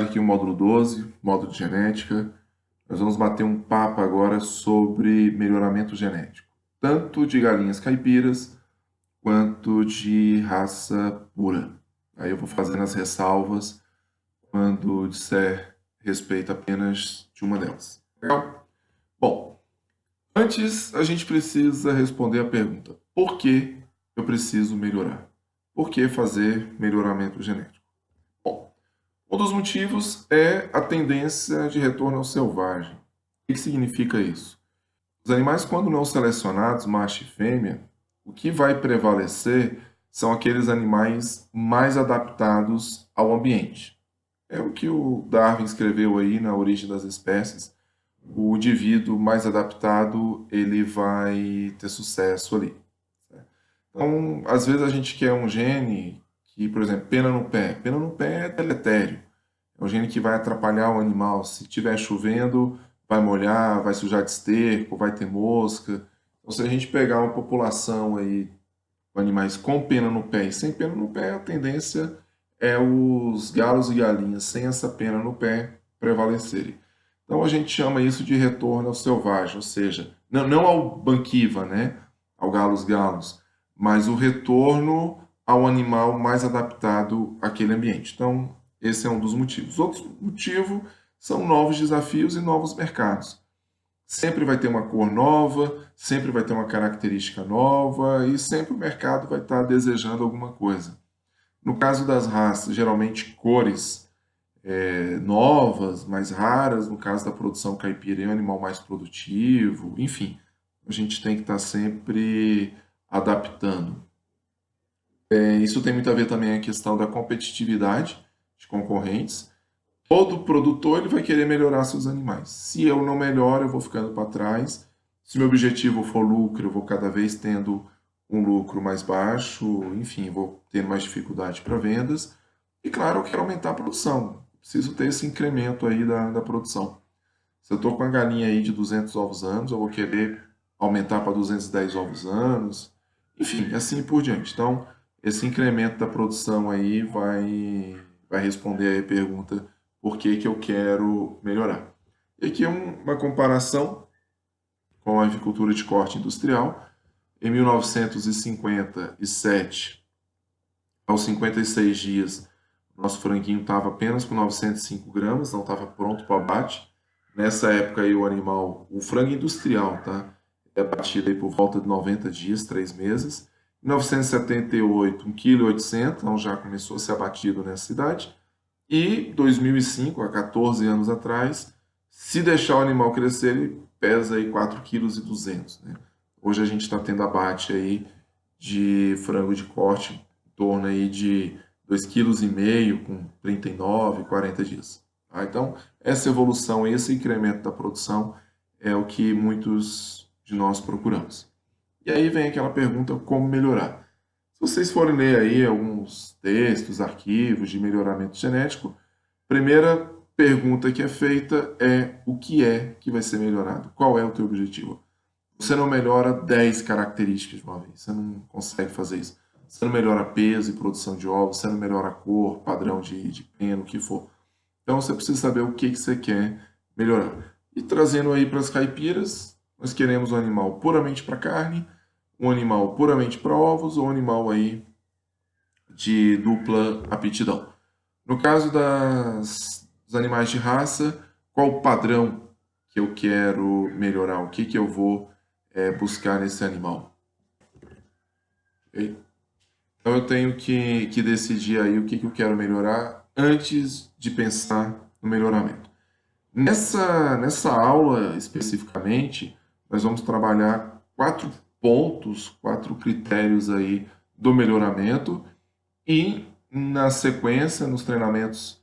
Aqui o módulo 12, módulo de genética. Nós vamos bater um papo agora sobre melhoramento genético, tanto de galinhas caipiras quanto de raça pura. Aí eu vou fazendo as ressalvas quando disser respeito apenas de uma delas. Legal? Bom, antes a gente precisa responder a pergunta: por que eu preciso melhorar? Por que fazer melhoramento genético? Bom, um dos motivos é a tendência de retorno ao selvagem. O que significa isso? Os animais, quando não selecionados, macho e fêmea, o que vai prevalecer são aqueles animais mais adaptados ao ambiente. É o que o Darwin escreveu aí na Origem das Espécies. O indivíduo mais adaptado, ele vai ter sucesso ali. Então, às vezes a gente quer um gene que, por exemplo, pena no pé. Pena no pé é deletério. É um gene que vai atrapalhar o animal. Se estiver chovendo, vai molhar, vai sujar de esterco, vai ter mosca. Então, se a gente pegar uma população aí com animais com pena no pé e sem pena no pé, a tendência é os galos e galinhas sem essa pena no pé prevalecerem. Então a gente chama isso de retorno ao selvagem, ou seja, não ao banquiva, né, ao galos, mas o retorno ao animal mais adaptado àquele ambiente. Então, esse é um dos motivos. Outro motivo são novos desafios e novos mercados. Sempre vai ter uma cor nova, sempre vai ter uma característica nova e sempre o mercado vai estar desejando alguma coisa. No caso das raças, geralmente cores novas, mais raras. No caso da produção caipira, é um animal mais produtivo. Enfim, a gente tem que estar sempre adaptando. Isso tem muito a ver também com a questão da competitividade de concorrentes. Todo produtor ele vai querer melhorar seus animais. Se eu não melhoro, eu vou ficando para trás. Se meu objetivo for lucro, eu vou cada vez tendo um lucro mais baixo, enfim, vou tendo mais dificuldade para vendas. E claro, eu quero aumentar a produção. Preciso ter esse incremento aí da produção. Se eu estou com uma galinha aí de 200 ovos anos, eu vou querer aumentar para 210 ovos anos. Enfim, assim por diante. Então, esse incremento da produção aí vai responder aí a pergunta por que que eu quero melhorar. E aqui é uma comparação com a avicultura de corte industrial. Em 1957, aos 56 dias, nosso franguinho estava apenas com 905 gramas, não estava pronto para abate. Nessa época aí o animal, o frango industrial, tá? É abatido aí por volta de 90 dias, 3 meses. Em 1978, 1,8 kg, então já começou a ser abatido nessa idade. E 2005, há 14 anos atrás, se deixar o animal crescer, ele pesa aí 4,2 kg, né? Hoje a gente está tendo abate aí de frango de corte em torno aí de 2,5 kg com 39, 40 dias. Tá? Então, essa evolução, esse incremento da produção é o que muitos de nós procuramos. E aí vem aquela pergunta, como melhorar? Se vocês forem ler aí alguns textos, arquivos de melhoramento genético, primeira pergunta que é feita é o que é que vai ser melhorado? Qual é o teu objetivo? Você não melhora 10 características de uma vez, você não consegue fazer isso. Você não melhora peso e produção de ovos, você não melhora cor, padrão de pena, o que for. Então você precisa saber o que você quer melhorar. E trazendo aí para as caipiras, nós queremos um animal puramente para carne, um animal puramente para ovos ou um animal aí de dupla aptidão. No caso dos animais de raça, qual o padrão que eu quero melhorar? O que eu vou buscar nesse animal? Okay? Então eu tenho que decidir aí o que eu quero melhorar antes de pensar no melhoramento. Nessa aula especificamente, nós vamos trabalhar 4 pontos, 4 critérios aí do melhoramento e na sequência, nos treinamentos,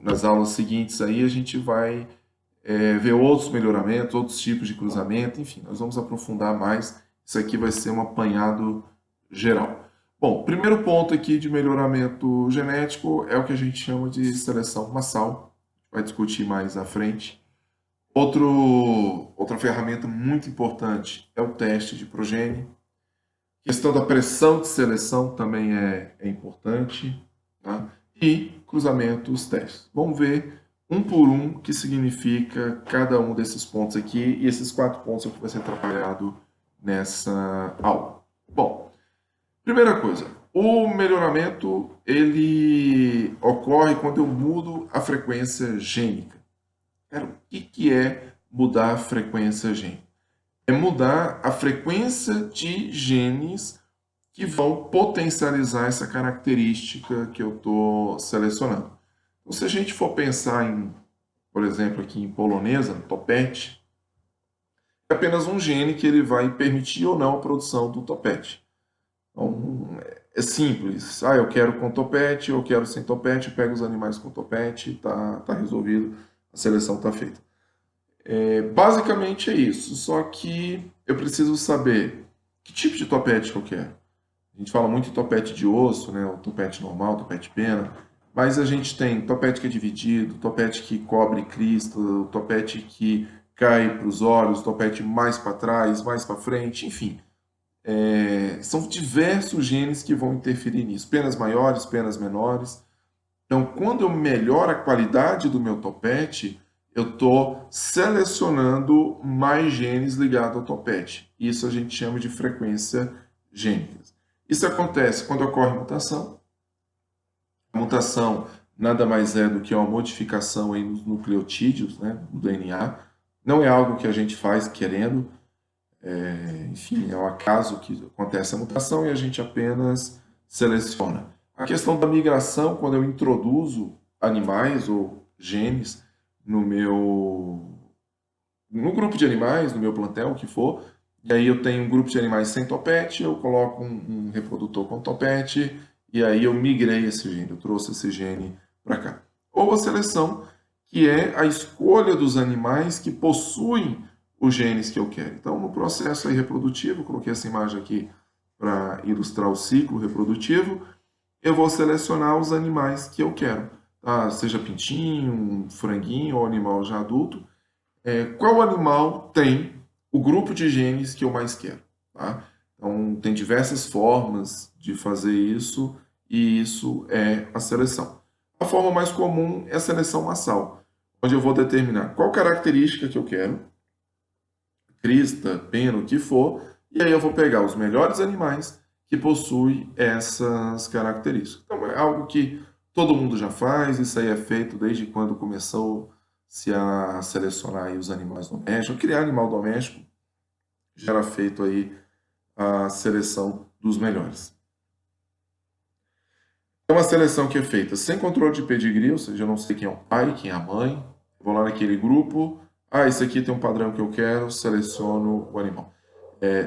nas aulas seguintes aí, a gente vai ver outros melhoramentos, outros tipos de cruzamento, enfim, nós vamos aprofundar mais. Isso aqui vai ser um apanhado geral. Bom, primeiro ponto aqui de melhoramento genético é o que a gente chama de seleção massal, vai discutir mais à frente. Outra ferramenta muito importante é o teste de progênie. A questão da pressão de seleção também é importante. Tá? e cruzamentos testes. Vamos ver um por um o que significa cada um desses pontos aqui, e esses 4 pontos é o que vai ser trabalhado nessa aula. Bom, primeira coisa, o melhoramento ele ocorre quando eu mudo a frequência gênica. Cara, o que é mudar a frequência gênica? É mudar a frequência de genes que vão potencializar essa característica que eu estou selecionando. Então, se a gente for pensar em, por exemplo, aqui em polonesa, no topete, é apenas um gene que ele vai permitir ou não a produção do topete. Então, é simples. Ah, eu quero com topete, eu quero sem topete, eu pego os animais com topete, tá resolvido, a seleção está feita. Basicamente é isso, só que eu preciso saber que tipo de topete que eu quero. A gente fala muito em topete de osso, né? O topete normal, o topete pena, mas a gente tem topete que é dividido, topete que cobre crista, o topete que cai para os olhos, topete mais para trás, mais para frente, enfim. São diversos genes que vão interferir nisso, penas maiores, penas menores. Então, quando eu melhoro a qualidade do meu topete, eu estou selecionando mais genes ligados ao topete. Isso a gente chama de frequência gênica. Isso acontece quando ocorre mutação. A mutação nada mais é do que uma modificação aí nos nucleotídeos, né, do DNA. Não é algo que a gente faz querendo. Enfim, é o acaso que acontece a mutação e a gente apenas seleciona. A questão da migração, quando eu introduzo animais ou genes no grupo de animais, no meu plantel, o que for, e aí eu tenho um grupo de animais sem topete, eu coloco um reprodutor com topete, e aí eu migrei esse gene, eu trouxe esse gene para cá. Ou a seleção, que é a escolha dos animais que possuem os genes que eu quero. Então, no processo aí reprodutivo, coloquei essa imagem aqui para ilustrar o ciclo reprodutivo, eu vou selecionar os animais que eu quero, tá? Seja pintinho, um franguinho ou animal já adulto. Qual animal tem o grupo de genes que eu mais quero? Tá? Então, tem diversas formas de fazer isso, e isso é a seleção. A forma mais comum é a seleção massal, onde eu vou determinar qual característica que eu quero, crista, pena, o que for, e aí eu vou pegar os melhores animais que possuem essas características. Então, é algo que todo mundo já faz, isso aí é feito desde quando começou-se a selecionar aí os animais domésticos. Criar animal doméstico já era feito aí a seleção dos melhores. É uma seleção que é feita sem controle de pedigree, ou seja, eu não sei quem é o pai, quem é a mãe, vou lá naquele grupo, esse aqui tem um padrão que eu quero, seleciono o animal.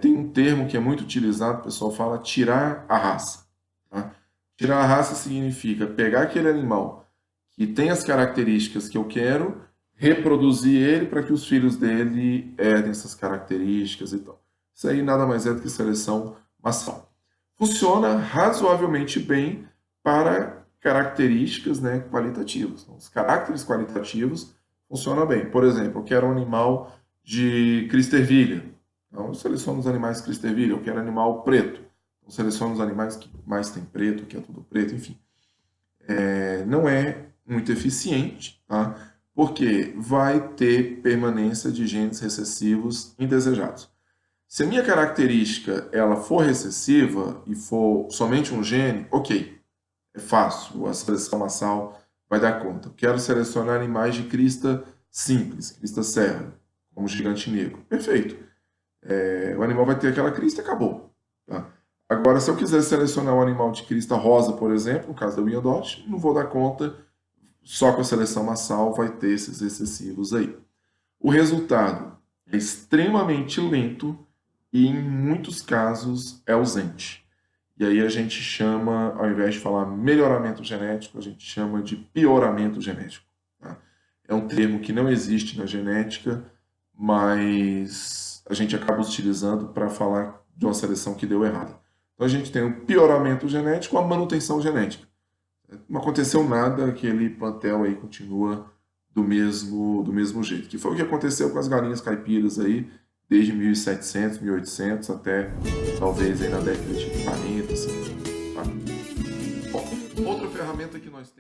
Tem um termo que é muito utilizado, o pessoal fala tirar a raça. Tá? Tirar a raça significa pegar aquele animal que tem as características que eu quero, reproduzir ele para que os filhos dele herdem essas características e tal. Isso aí nada mais é do que seleção massal. Funciona razoavelmente bem para características, né, qualitativas. Então, os caracteres qualitativos funcionam bem. Por exemplo, eu quero um animal de crista ervilha. Então, eu seleciono os animais crista ervilha. Eu quero animal preto. Então, seleciono os animais que mais tem preto, que é tudo preto, enfim. Não é muito eficiente, tá? Porque vai ter permanência de genes recessivos indesejados. Se a minha característica ela for recessiva e for somente um gene, ok, é fácil, a seleção massal vai dar conta. Quero selecionar animais de crista simples, crista serra, como o gigante negro. Perfeito. O animal vai ter aquela crista e acabou. Tá? Agora, se eu quiser selecionar um animal de crista rosa, por exemplo, no caso da Wyandotte, não vou dar conta, só com a seleção massal vai ter esses excessivos aí. O resultado é extremamente lento e, em muitos casos, é ausente. E aí a gente chama, ao invés de falar melhoramento genético, a gente chama de pioramento genético. Tá? É um termo que não existe na genética, mas a gente acaba utilizando para falar de uma seleção que deu errado. Então a gente tem o pioramento genético, a manutenção genética. Não aconteceu nada, aquele plantel aí continua do mesmo jeito. Que foi o que aconteceu com as galinhas caipiras aí, desde 1700, 1800 até talvez aí na década de 40, assim. Tá? Bom, Outra ferramenta que nós temos